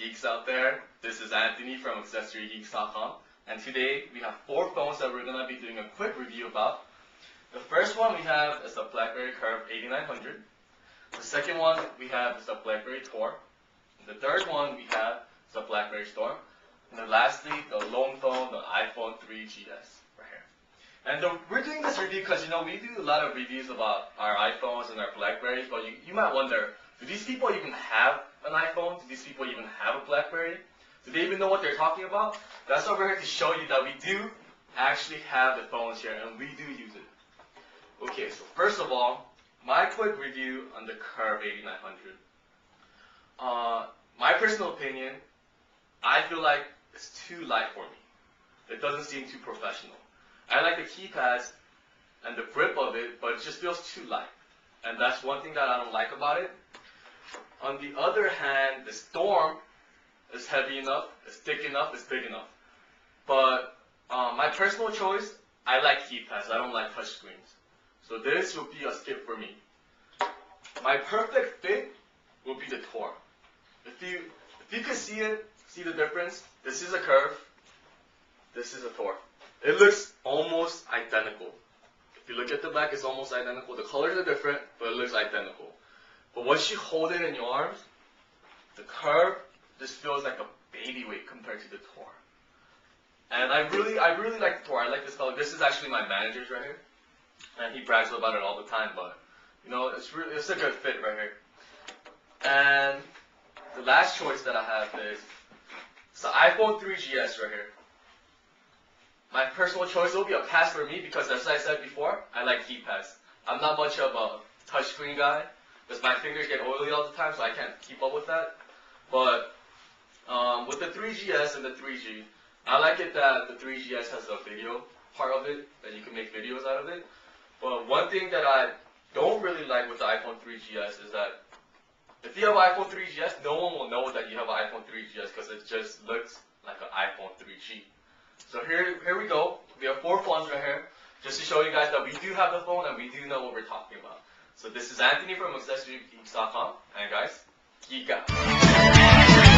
geeks out there. This is Anthony from AccessoryGeeks.com, and today we have 4 phones that we're going to be doing a quick review about. The first one we have is the Blackberry Curve 8900. The second one we have is the Blackberry Tour. The third one we have is the Blackberry Storm. And then lastly, the lone phone, the iPhone 3GS right here. And we're doing this review because, we do a lot of reviews about our iPhones and our Blackberries, but you might wonder, do these people even have an iPhone? Do these people even have a Blackberry? Do they even know what they're talking about? That's why we're here to show you that we do actually have the phones here, and we do use it. Okay, so first of all, my quick review on the Curve 8900. My personal opinion, I feel like it's too light for me. It doesn't seem too professional. I like the keypads and the grip of it, but it just feels too light. And that's one thing that I don't like about it. On the other hand, the Storm is heavy enough, it's thick enough, it's big enough. But my personal choice, I like keypads, I don't like touch screens. So this will be a skip for me. My perfect fit will be the Tour. If you can see it, see the difference, this is a Curve, this is a Tour. It looks almost identical. If you look at the back, it's almost identical. The colors are different, but it looks identical. But once you hold it in your arms, the Curve just feels like a baby weight compared to the Tour. And I really like the Tour. I like this color. This is actually my manager's right here, and he brags about it all the time. But it's a good fit right here. And the last choice that I have is the iPhone 3GS right here. My personal choice will be a pass for me because, as I said before, I like keypads. I'm not much of a touchscreen guy because my fingers get oily all the time, so I can't keep up with that. But with the 3GS and the 3G, I like it that the 3GS has a video part of it, that you can make videos out of it. But one thing that I don't really like with the iPhone 3GS is that if you have an iPhone 3GS, no one will know that you have an iPhone 3GS because it just looks like an iPhone 3G. So here we go. We have 4 phones right here, just to show you guys that we do have the phone and we do know what we're talking about. So this is Anthony from AccessoryGeeks.com, and guys, geek out.